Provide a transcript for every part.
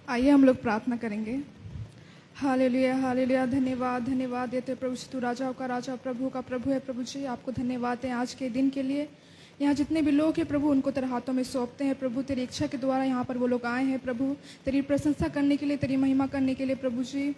आइए हम लोग प्रार्थना करेंगे। Hallelujah hallelujah. धन्यवाद धन्यवाद देते प्रभु जी, तू राजाओं का राजा प्रभु का प्रभु है। प्रभु जी आपको धन्यवाद है आज के दिन के लिए। यहाँ जितने भी लोग हैं प्रभु उनको तेरे हाथों में सौंपते हैं प्रभु। तेरी इच्छा के द्वारा यहाँ पर वो लोग आए हैं प्रभु, तेरी प्रशंसा करने के लिए, तेरी महिमा करने के लिए प्रभु जी।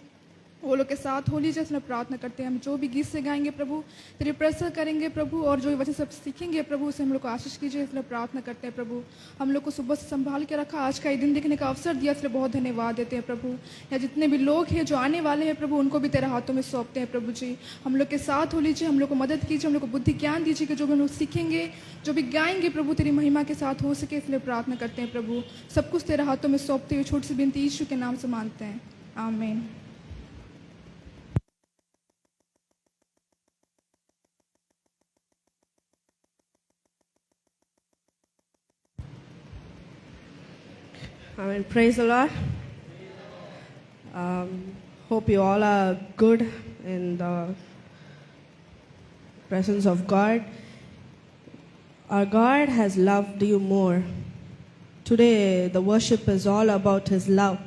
वो लोग के साथ हो लीजिए, इसमें प्रार्थना करते हैं। हम जो भी गीत से गाएंगे प्रभु तेरी प्रशंसा करेंगे प्रभु, और जो वचन सब सीखेंगे प्रभु उसे हम लोग को आशीष कीजिए, इसलिए प्रार्थना करते हैं प्रभु। हम लोग को सुबह से संभाल के रखा, आज का ये दिन देखने का अवसर दिया, इसलिए बहुत धन्यवाद देते हैं प्रभु। या जितने भी लोग हैं जो आने वाले हैं प्रभु उनको भी तेरे हाथों में सौंपते हैं प्रभु जी। हम लोग के साथ हो लीजिए, हम लोग को मदद कीजिए, हम लोग को बुद्धि ज्ञान दीजिए कि जो भी हम लोग सीखेंगे, जो भी गाएंगे प्रभु तेरी महिमा के साथ हो सके, इसलिए प्रार्थना करते हैं प्रभु। सब कुछ तेरे हाथों में सौंपते हुए छोटी सी विनती यीशु के नाम से मांगते हैं, आमीन। Amen. Praise the Lord. Hope you all are good in the presence of God. Our God has loved you more. Today, the worship is all about His love.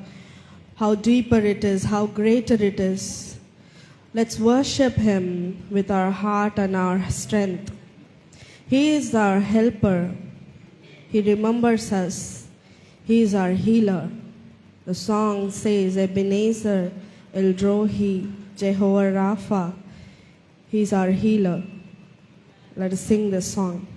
How deeper it is, how greater it is. Let's worship Him with our heart and our strength. He is our helper. He remembers us. He is our healer. The song says, Ebenezer, Eldrohi, Jehovah Rapha. He is our healer. Let us sing this song.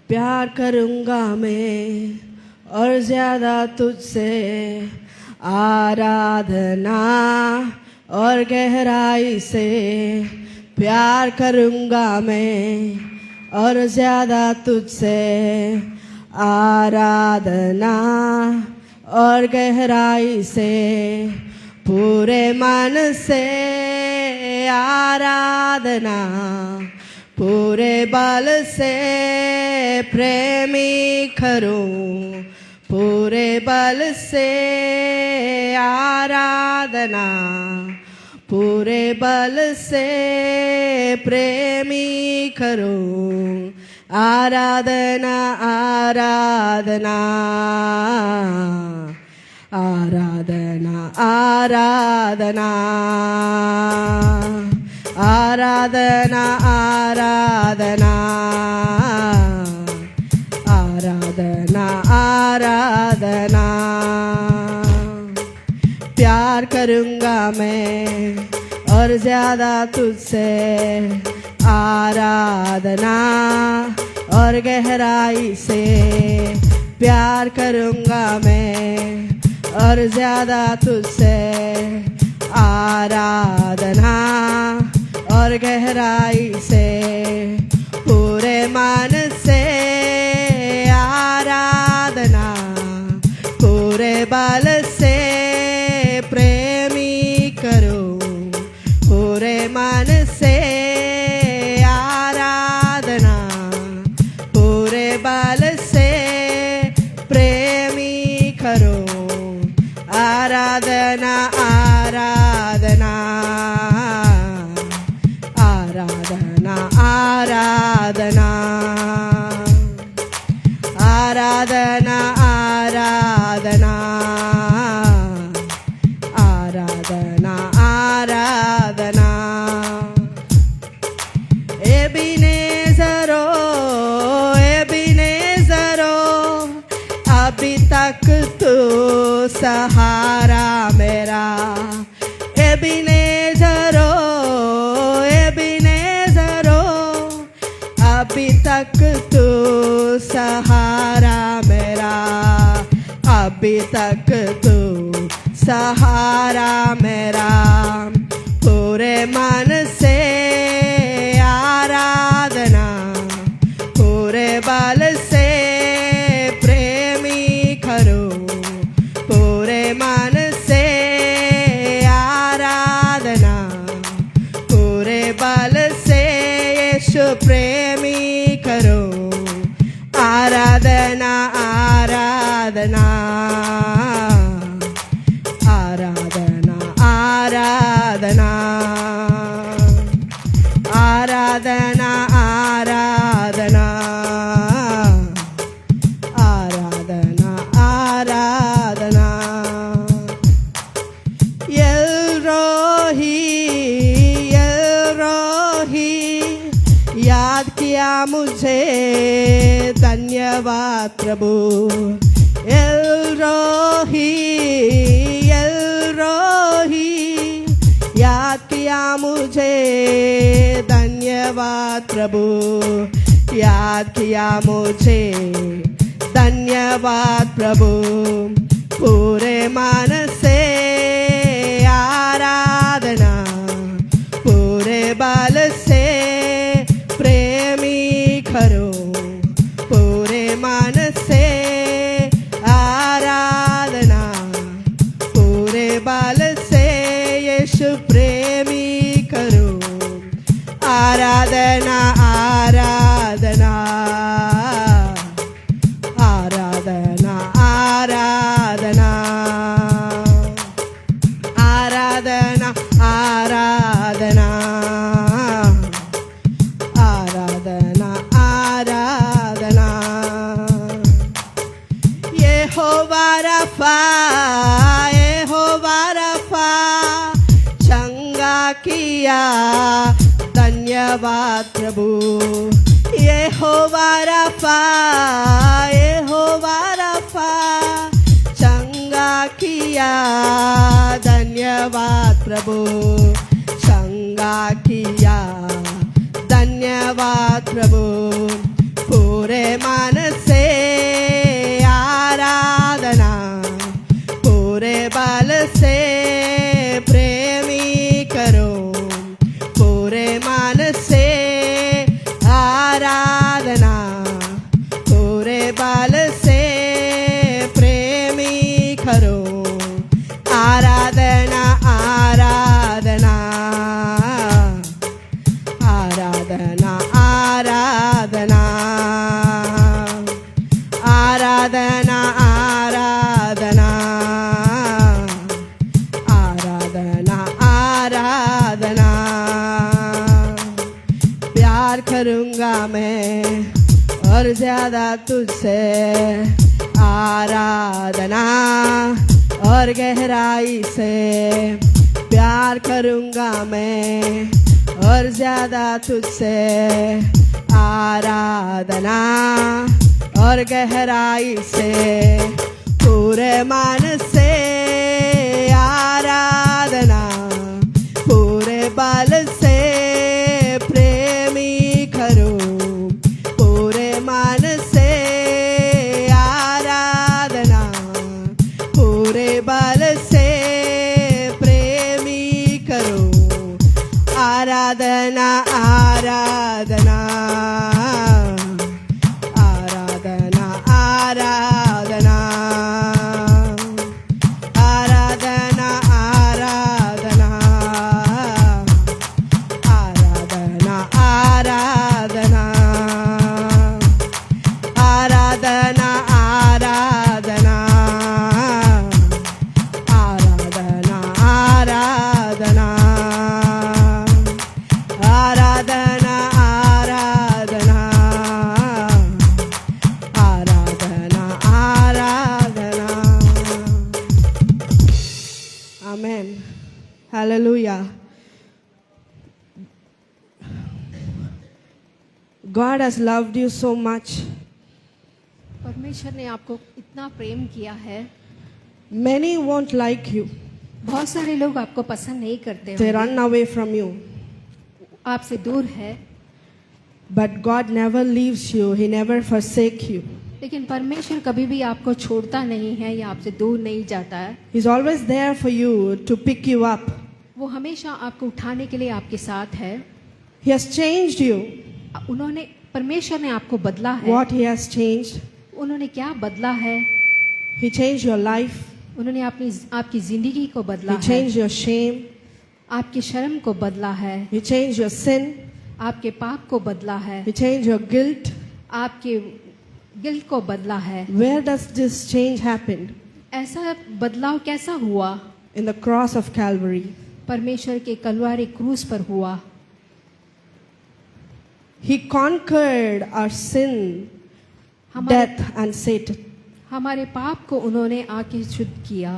प्यार करूँगा मैं और ज़्यादा तुझसे, आराधना और गहराई से। प्यार करूँगा मैं और ज़्यादा तुझसे, आराधना और गहराई से। पूरे मन से आराधना, पूरे बल से प्रेमी करूं। पूरे बल से आराधना, पूरे बल से प्रेमी करूं। आराधना आराधना आराधना आराधना आराधना आराधना आराधना आराधना। प्यार करूँगा मैं और ज़्यादा तुझसे, आराधना और गहराई से। प्यार करूँगा मैं और ज़्यादा तुझसे, आराधना और गहराई से। पूरे मन से आराधना, पूरे बल से प्रेमी करूं। पूरे मन से आराधना, पूरे बल से प्रेमी करूं। आराधना आराधना आराधना आराधना आराधना आराधना आराधना आराधना। एबिनेज़रो एबिनेज़रो, अभी तक तू सहारा मेरा। एबिनेज़रो एबिनेज़रो, अभी तक तू सहारा मेरा। अभी तक तू सहारा मेरा। पूरे मन से आराधना, पूरे बल से प्रेमी करूं। पूरे मन से आराधना, आराधना आराधना आराधना आराधना आराधना एल रोही याद किया मुझे धन्यवाद प्रभु एल रोही याद किया मुझे धन्यवाद प्रभु याद किया मुझे धन्यवाद प्रभु पूरे मन से आराधना पूरे बल से प्रेमी करो पूरे मन से आराधना पूरे बल से यीशु प्रेमी करो आराधना आराधना आराधना आराधना आराधना आराधना आराधना आराधना यहोवा रफा चंगा किया धन्यवाद प्रभु यहोवा रफा चंगा किया धन्यवाद प्रभु चंगा किया धन्यवाद प्रभु पूरे मन से आराधना पूरे बल से प्रेमी करो पूरे मन से आराधना पूरे बल से प्रेमी करो आराधना आराधना आराधना आराधना आराधना आराधना आराधना आराधना प्यार करूँगा मैं और ज्यादा तुझसे आराधना और गहराई से प्यार करूँगा मैं और ज्यादा तुझसे आराधना और गहराई से पूरे मन से आराधना पूरे बल से प्रेमी करो पूरे मन से आराधना पूरे बल से प्रेमी करो आराधना आराधना आराधना आराधना आराधना आराधना आराधना आराधना आराधना आराधना आराधना आराधना आराधना आराधना आराधना आराधना Amen. Hallelujah. God has loved you so much. परमेश्वर ने आपको इतना प्रेम किया है Many won't like you. बहुत सारे लोग आपको पसंद नहीं करते They होंगे, run away from you. आपसे दूर है But God never leaves you. He never forsakes you. लेकिन परमेश्वर कभी भी आपको छोड़ता नहीं है या आपसे दूर नहीं जाता है। He's always there for you to pick you up. वो हमेशा आपको उठाने के लिए आपके साथ है। He has changed you. उन्होंने परमेश्वर ने आपको बदला है। What He has changed? उन्होंने क्या बदला है? He changed your life. उन्होंने आपकी जिंदगी को बदला He है, changed your shame. आपकी शर्म को बदला है, He changed your sin. आपके पाप को बदला है, He changed your guilt. आपके गिल्ट को बदला है। Where does this change happen? ऐसा बदलाव कैसा हुआ? In the cross of Calvary. परमेश्वर के कलवारी क्रूस पर हुआ। He conquered our sin, death and Satan. हमारे पाप को उन्होंने आके शुद्ध किया।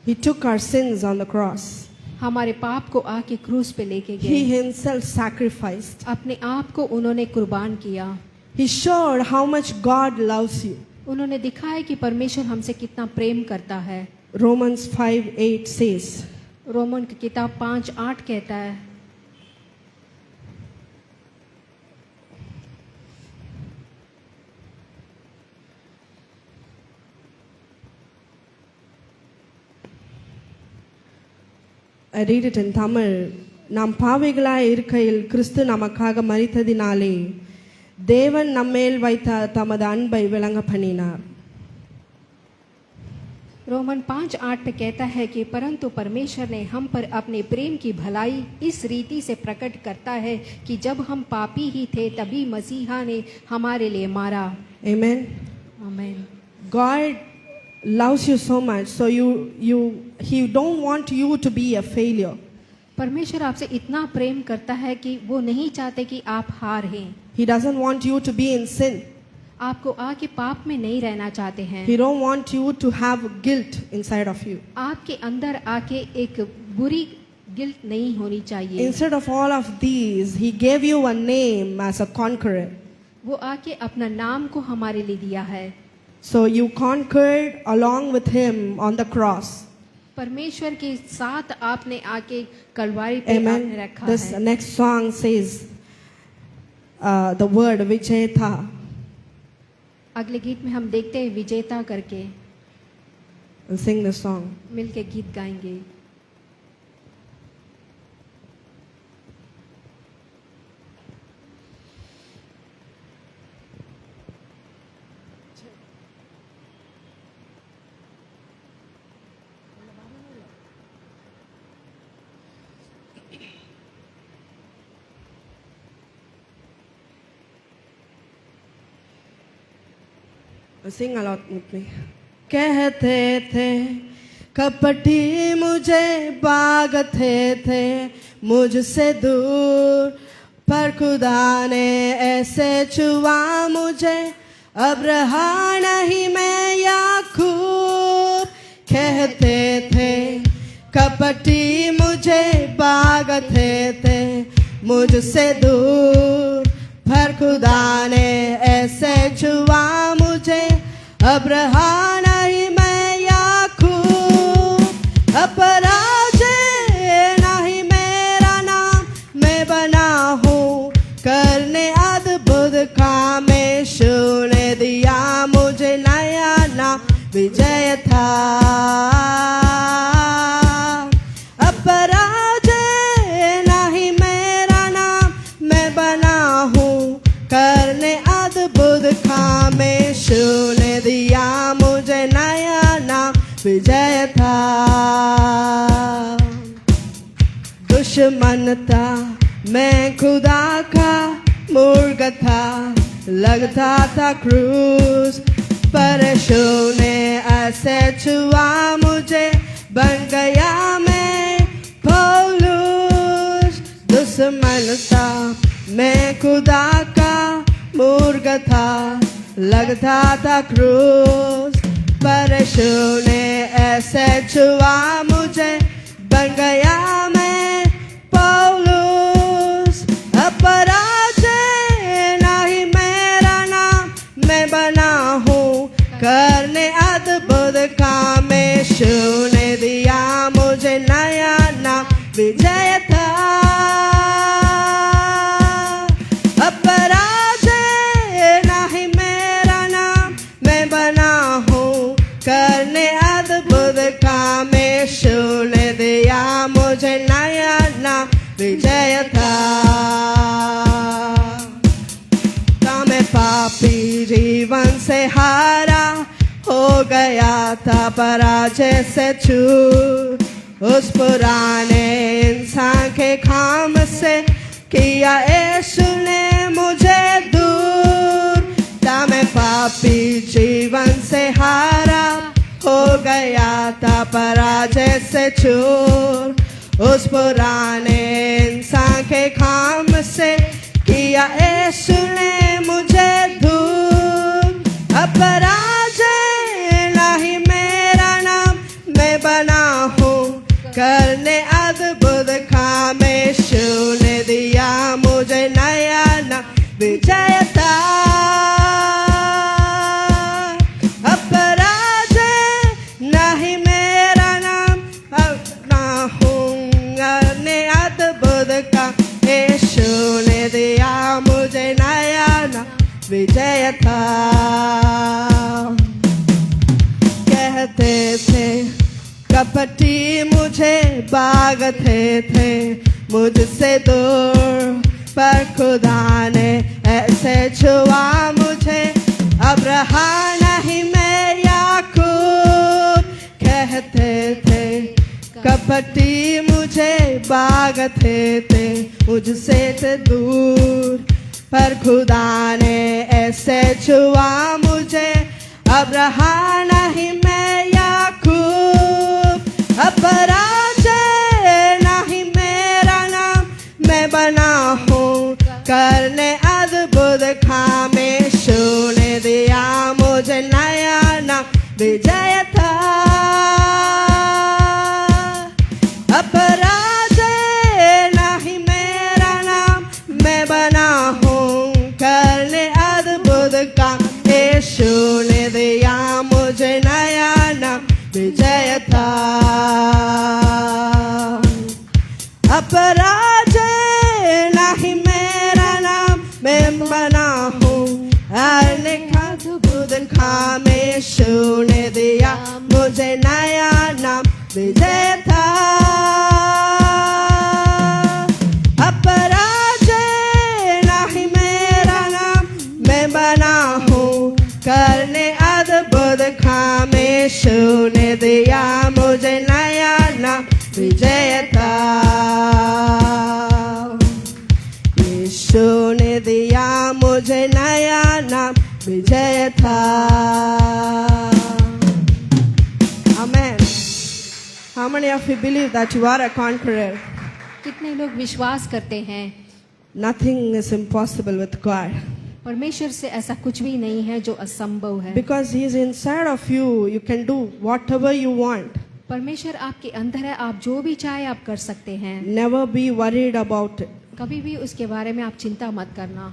He took our sins on the cross. हमारे पाप को आके क्रूस पे लेके He गए। himself sacrificed. अपने आप को उन्होंने कुर्बान किया। He showed how much God loves you. उन्होंने दिखाया कि परमेश्वर हमसे कितना प्रेम करता है। Romans 5:8 says, रोमन की किताब 5:8 कहता है, I read it in Tamil. நாம் பாவிகளாய் இருக்கையில் கிறிஸ்து நமக்காக மரித்ததினாலே தேவன் நம்மேல் வைத்த தமது அன்பை விளங்க பண்ணினார். रोमन 5:8 पे कहता है कि परंतु परमेश्वर ने हम पर अपने प्रेम की भलाई इस रीति से प्रकट करता है कि जब हम पापी ही थे तभी मसीहा ने हमारे लिए मारा। Amen. आमीन। God loves you so much, so He don't want you to be a failure. परमेश्वर आपसे इतना प्रेम करता है कि वो नहीं चाहते कि आप हार हैं। He doesn't want you to be in sin. आपको आके पाप में नहीं रहना चाहते हैं। He don't want you to have guilt inside of you. आपके अंदर आके एक बुरी गिल्ट नहीं होनी चाहिए। Instead of all of these, He gave you a name as a conqueror. वो आके अपना नाम को हमारे लिए दिया है। So you conquered along with Him on the cross. परमेश्वर के साथ आपने आके कलवारी पे आपने Amen. रखा This है। next song says the word Vijayata. अगले गीत में हम देखते हैं विजेता करके। And sing the song. मिलके गीत गाएंगे। Sing along with me. कहते थे कपटी मुझे भागते थे मुझसे दूर, पर खुदा ने ऐसे छुआ मुझे, अब रहा नहीं मैं याकूब। कहते थे कपटी मुझे भागते थे मुझसे दूर, पर खुदा ने ऐसे छुआ मुझे, अब रहा नहीं मैं याकूब। अपराजय नहीं मेरा नाम, मैं बना हूँ करने अद्भुत काम। यीशु ने दिया मुझे नया नाम, विजय था। अपराजय नहीं मेरा नाम, मैं बना हूँ करने अद्भुत काम। यीशु ने दिया मुझे नया नाम, विजय था। दुश्मन था मैं खुदा का मुर्ग था, लगता था क्रूस, पर यीशु ने ऐसे छुआ मुझे, बन गया मैं पौलुस। दुश्मन था मैं खुदा का मुर्ग था, लगता था क्रूस, पर यीशु ने ऐसे छुआ मुझे, बन गया मैं पौलुस। अपराजय नहीं मेरा नाम, मैं बना हूँ करने अद्भुत काम। यीशु ने दिया मुझे नया नाम, विजय था। अपराजय नहीं मेरा नाम, मैं बना हूँ करने अद्भुत काम। यीशु ने दिया मुझे नया नाम, विजय था। मैं पापी जीवन से हारा हो गया था, पराजय से छूट उस पुराने इंसान के काम से किया यीशु ने मुझे दूर। था मैं पापी जीवन से हारा हो गया था, पराजय से छूट उस उस पुराने इंसान के काम से किया यीशु ने मुझे दूर। अब पराजय नहीं मेरा नाम, मैं बना हूँ करने अद्भुत काम। यीशु ने दिया मुझे नया नाम, विजयता। अब पराजय नहीं मेरा नाम, बना हूँ करने अद्भुत काम। यीशु ने दिया मुझे नया नाम, विजयता। कहते थे कपटी मुझे भागते थे मुझसे दूर, पर खुदा ने ऐसे छुआ मुझे, अब रहा नहीं मैं याकूब। कहते थे कपटी मुझे भागते थे मुझसे से दूर, पर खुदा ने ऐसे छुआ मुझे, अब रहा नहीं मैं याकूब। अब पराजय नहीं मेरा नाम, मैं बना हूँ करने अद्भुत काम। यीशु ने दिया मुझे नया नाम, विजयता। अब पराजय नहीं मेरा नाम, मैं बना हूँ करने अद्भुत काम। यीशु ने दिया मुझे नया नाम, विजयता। अब पराजय नहीं मेरा नाम, मैं बना हूँ करने अद्भुत काम। यीशु ने दिया मुझे नया नाम, विजयता। अब पराजय नहीं मेरा नाम, मैं बना हूँ करने अद्भुत काम। यीशु ने दिया मुझे नया नाम, विजयता। यीशु ने दिया मुझे नया नाम, विजयता। Amen. How many of you believe that you are a conqueror? कितने लोग विश्वास करते हैं Nothing is impossible with God. परमेश्वर से ऐसा कुछ भी नहीं है जो असंभव है, Because He is inside of you, you can do whatever you want. परमेश्वर आपके अंदर है, आप जो भी चाहे आप कर सकते हैं। Never be worried about it. कभी भी उसके बारे में आप चिंता मत करना।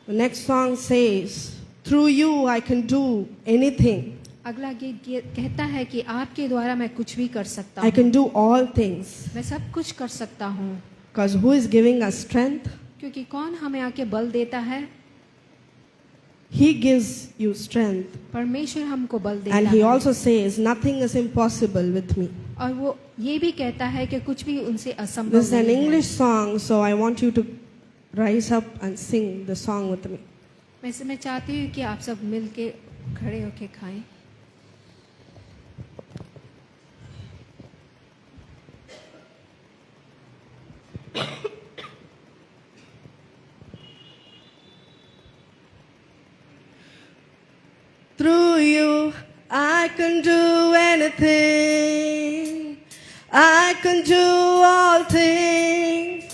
The next song says, through you I can do anything. अगला गीत कहता है कि आपके द्वारा मैं कुछ भी कर सकता I हूँ, can do all things. मैं सब कुछ कर सकता हूँ। Because who is giving us strength? क्योंकि कौन हमें आके बल देता है? He gives you strength. परमेश्वर हमको बल देता And He है। also says, nothing is impossible with me. और वो ये भी कहता है कि कुछ भी उनसे This असंभव is an नहीं है। English song, so I want you to rise up and sing the song with me. वैसे मैं चाहती हूँ कि आप सब मिल के खड़े होके खाएं। Through you, I can do anything. I can do all things.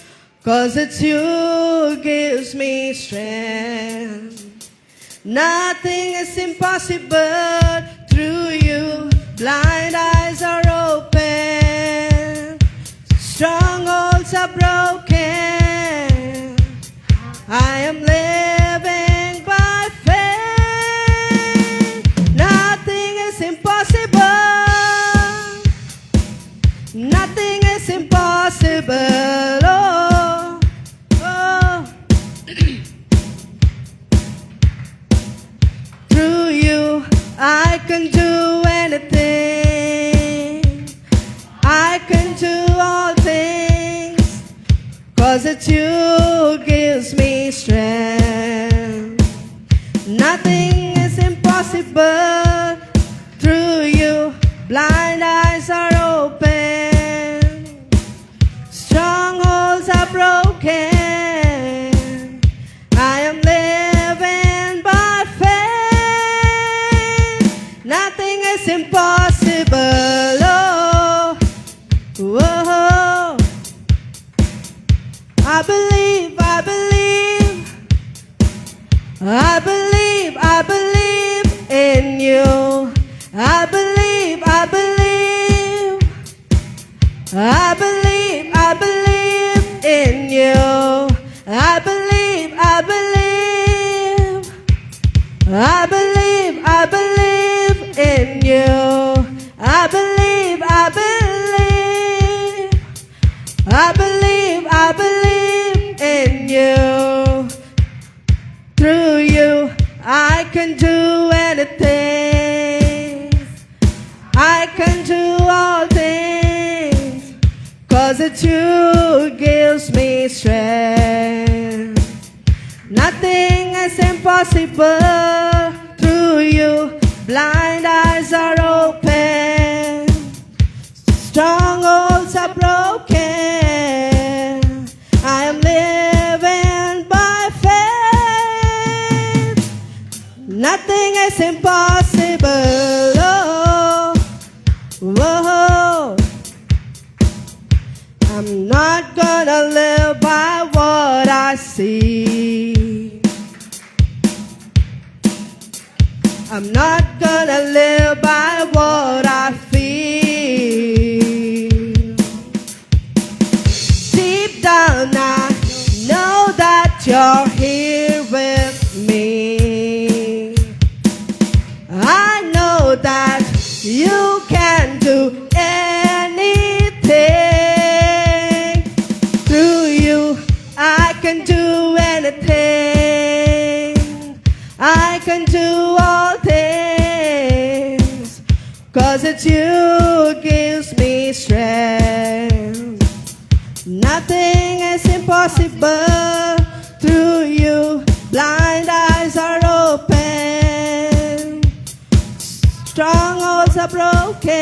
'Cause it's you who gives me strength. Nothing is impossible through you. Blind eyes are open. Strongholds are broken. I am living by faith. Nothing is impossible. Nothing is impossible. Oh, oh. Through you, I can do anything. I can do all things. 'Cause it's you who gives me strength. Nothing is impossible through you. Blind eyes are open. Strongholds are broken. I am living by faith. Nothing is impossible. Oh, oh. I believe, I believe. I believe, I believe in you. I believe, I believe. I believe, I believe in you. I believe, I believe. I believe, I believe in you. I believe, I believe. I believe, I believe in you. Through you, I can do anything. I can do all things. 'Cause it's you gives me strength. Nothing is impossible. Through you, blind eyes are open. Strongholds are broken. I am living by faith. Nothing is impossible. Oh, whoa. I'm not gonna live by what I see. I'm not gonna live by what I feel. Deep down I know that you're here with me. I know that you can do anything. Through you I can do anything. I can do all things. 'Cause it's you gives me strength. Nothing is impossible. Through you, blind eyes are open. Strongholds are broken.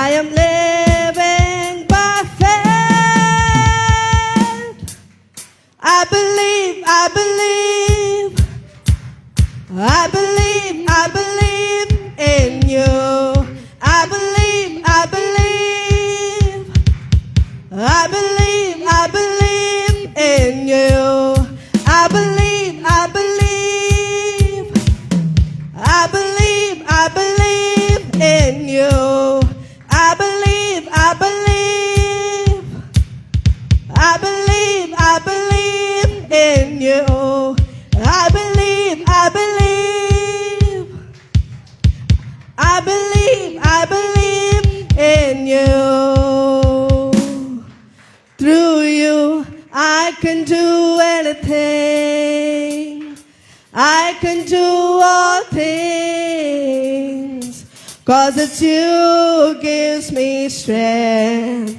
I am living by faith. I believe, I believe. I believe, I believe in you. I believe, I believe. I believe, I believe in you. I believe, I believe. I believe, I believe in you. I believe, I believe. I believe, I believe in you. I believe, I believe. I believe, I believe in you. Through you, I can do anything. I can do all things. 'Cause it's you gives me strength.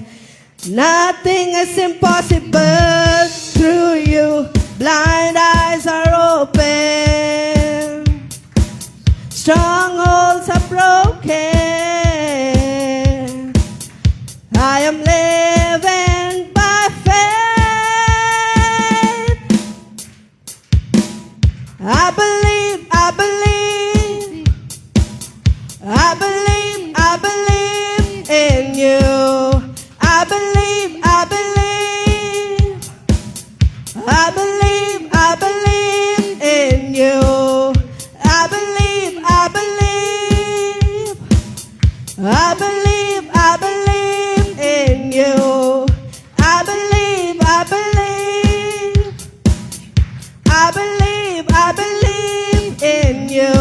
Nothing is impossible. Through you, blind eyes are open. Strongholds are broken. I am living by faith. I believe, I believe. I believe, I believe in you. I believe, I believe. I believe, I believe in you. I believe, I believe. I believe, I believe in you. I believe, I believe. I believe, I believe in you.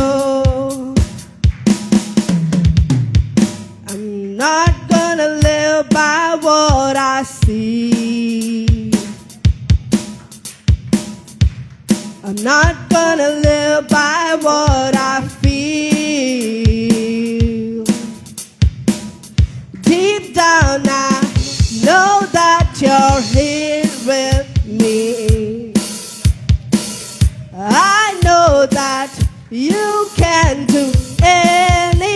I'm not gonna live by what I see. I'm not gonna live by what I feel. Deep down I know that you're here with me. I know that you can do anything.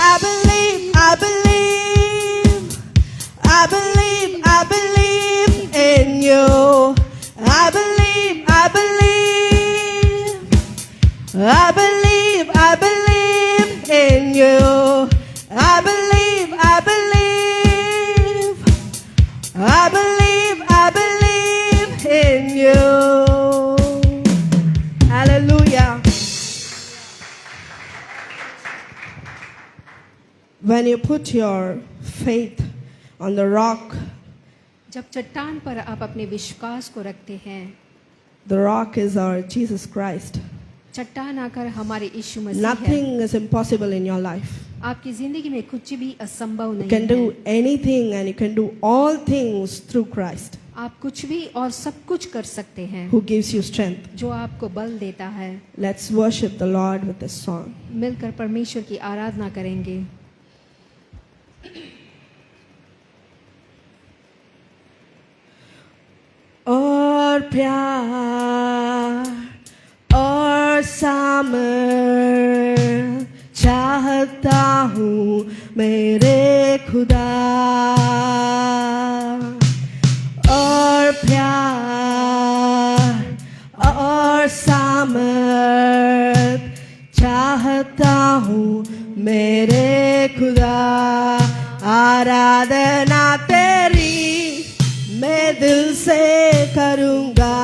I believe, I believe. I believe, I believe in you. I believe, I believe. I believe, I believe in you. I believe, I when you put your faith on the rock, जब चट्टान पर आप अपने विश्वास को रखते हैं, the rock is our Jesus Christ. चट्टान आकर हमारे यीशु मसीह है। Nothing is impossible in your life. आपकी जिंदगी में कुछ भी असंभव You नहीं can do है। anything and you can do all things through Christ आप कुछ भी और सब कुछ कर सकते हैं, who gives you strength. जो आपको बल देता है। Let's worship the Lord with this song. मिलकर परमेश्वर की आराधना करेंगे। और प्यार और सामर चाहता हूँ मेरे खुदा, और प्यार और सामर चाहता हूँ मेरे खुदा। आराधना तेरी मैं दिल से करूँगा,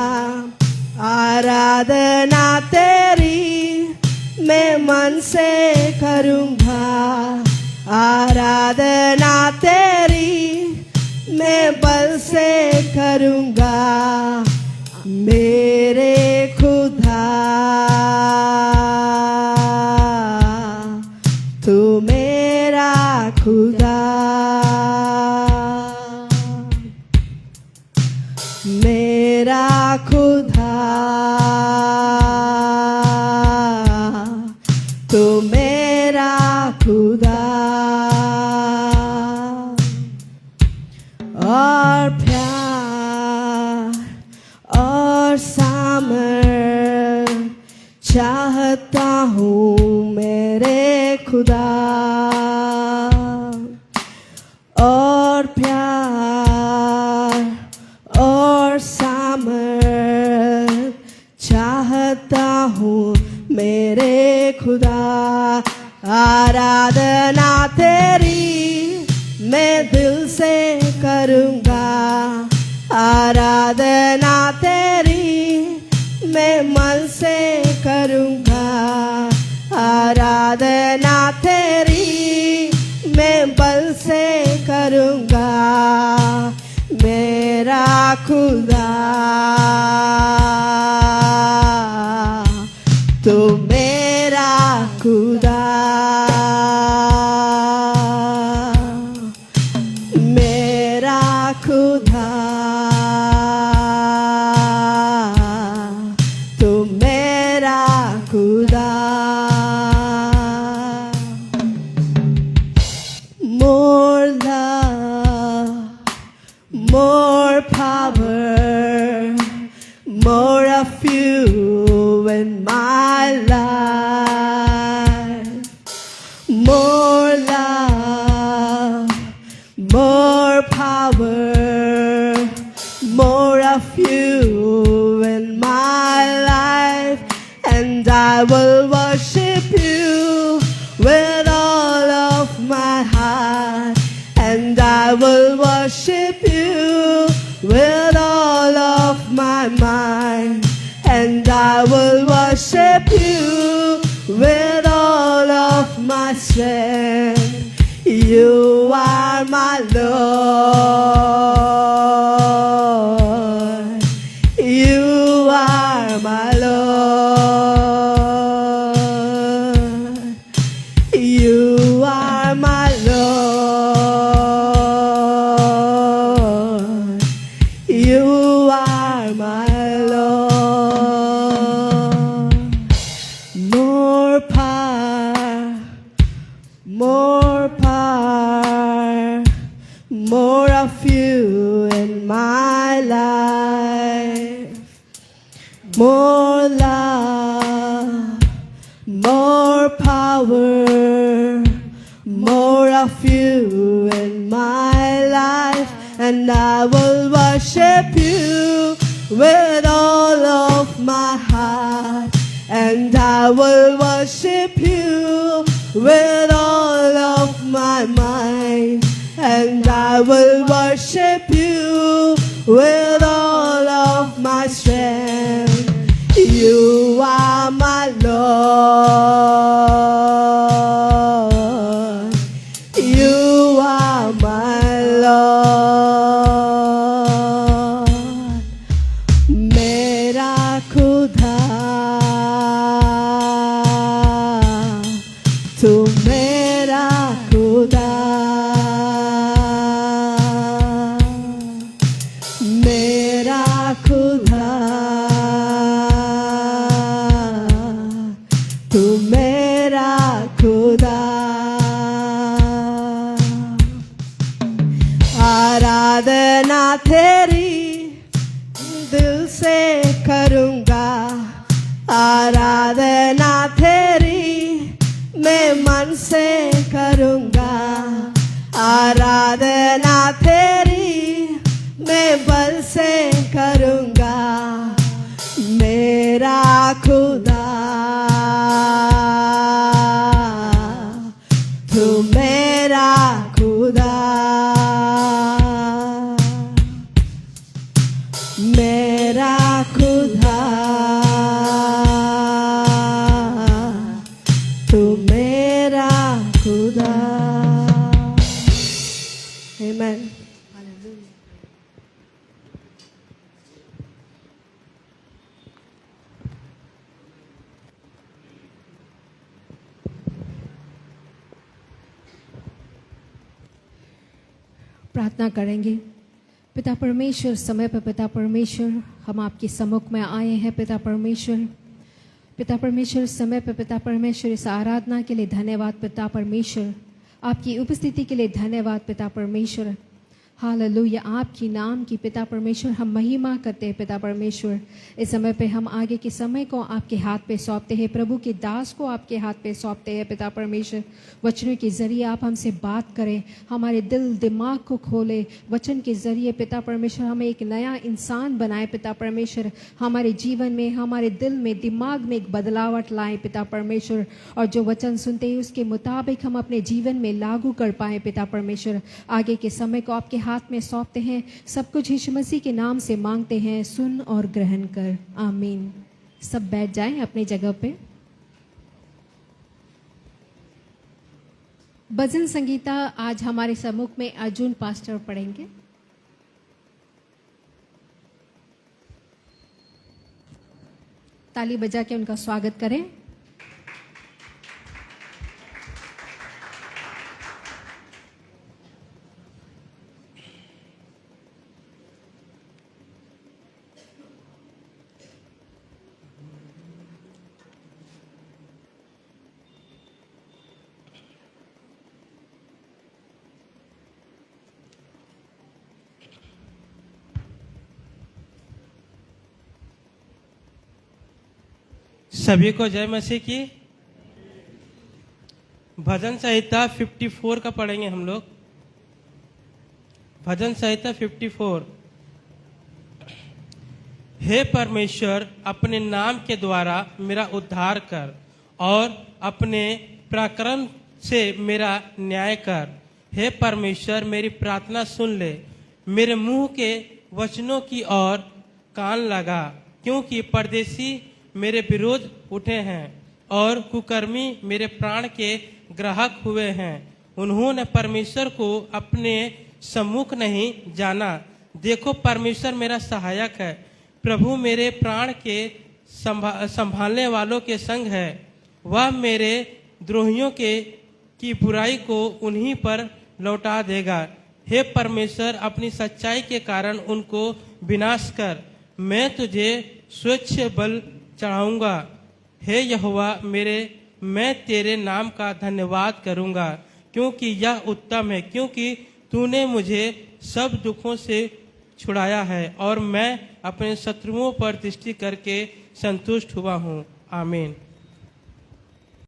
आराधना तेरी मैं मन से करूँगा, आराधना तेरी मैं बल से करूँगा मेरे खुदा। तू मेरा खुदा, मेरा खुदा, तू मेरा खुदा। और प्यार और सामर चाहता हूँ मेरे खुदा, और प्यार और सामर चाहता हूँ मेरे खुदा। आराधना तेरी मैं दिल से करूँगा, आराधना तेरी मैं मन से करूँगा, आराधना तेरी मैं बल से करूँगा मेरा खुदा। तू मेरा खुदा, मेरा खुदा, तू मेरा खुदा। More love, more power, more of you in my life. More love, more power, more of you in my life. And I will worship you with all of my heart, and I will worship you with all of my mind, and I will worship you with all of my strength. You are my Lord, you are my Lord, you are my Lord, you are my Lord. More power, more power, more of you in my life. More love, more power, more of you in my life. And I will worship you with all of my heart, and I will worship you with all of my mind, and I will worship you with all of my strength. You are my Lord, खुदा, मेरा खुदा, तू मेरा खुदा। आराधना तेरी दिल से करूँगा, आराधना तेरी मैं मन से करूँगा, आराधना तेरी मैं बल से करूँगा। मेरा खुदा, तू मेरा खुदा, मेरा खुदा, तू मेरा खुदा। Amen. प्रार्थना करेंगे। पिता परमेश्वर, समय पर पिता परमेश्वर हम आपके सम्मुख में आए हैं। पिता परमेश्वर, समय पर पिता परमेश्वर इस आराधना के लिए धन्यवाद। पिता परमेश्वर, आपकी उपस्थिति के लिए धन्यवाद। पिता परमेश्वर, हालेलुया, आपकी नाम की पिता परमेश्वर हम महिमा करते हैं। पिता परमेश्वर, इस समय पे हम आगे के समय को आपके हाथ पे सौंपते हैं। प्रभु के दास को आपके हाथ पे सौंपते हैं। पिता परमेश्वर, वचनों के जरिए आप हमसे बात करें, हमारे दिल दिमाग को खोले। वचन के जरिए पिता परमेश्वर हमें एक नया इंसान बनाए। पिता परमेश्वर, हमारे जीवन में, हमारे दिल में, दिमाग में एक बदलावट लाए। पिता परमेश्वर, और जो वचन सुनते हैं उसके मुताबिक हम अपने जीवन में लागू कर पाए। पिता परमेश्वर, आगे के समय को आपके हाथ में सौंपते हैं। सब कुछ यीशु मसीह के नाम से मांगते हैं, सुन और ग्रहण कर, आमीन। सब बैठ जाएं अपनी जगह पे। भजन संगीता आज हमारे सम्मुख में अर्जुन पास्टर पढ़ेंगे। ताली बजा के उनका स्वागत करें। सभी को जय मसीह की। भजन संहिता 54 का पढ़ेंगे हम लोग। भजन संहिता 54। हे परमेश्वर, अपने नाम के द्वारा मेरा उद्धार कर और अपने पराक्रम से मेरा न्याय कर। हे परमेश्वर, मेरी प्रार्थना सुन ले, मेरे मुंह के वचनों की ओर कान लगा, क्योंकि परदेसी मेरे विरोध उठे हैं और कुकर्मी मेरे प्राण के ग्राहक हुए हैं। उन्होंने परमेश्वर को अपने सम्मुख नहीं जाना। देखो, परमेश्वर मेरा सहायक है, प्रभु मेरे प्राण के संभालने वालों के संग है। वह मेरे द्रोहियों की बुराई को उन्हीं पर लौटा देगा। हे परमेश्वर, अपनी सच्चाई के कारण उनको विनाश कर। मैं तुझे स्वच्छ बल चढ़ाऊंगा। हे यहोवा मैं तेरे नाम का धन्यवाद करूंगा, क्योंकि यह उत्तम है, क्योंकि तूने मुझे सब दुखों से छुड़ाया है और मैं अपने शत्रुओं पर दृष्टि करके संतुष्ट हुआ हूँ। आमीन।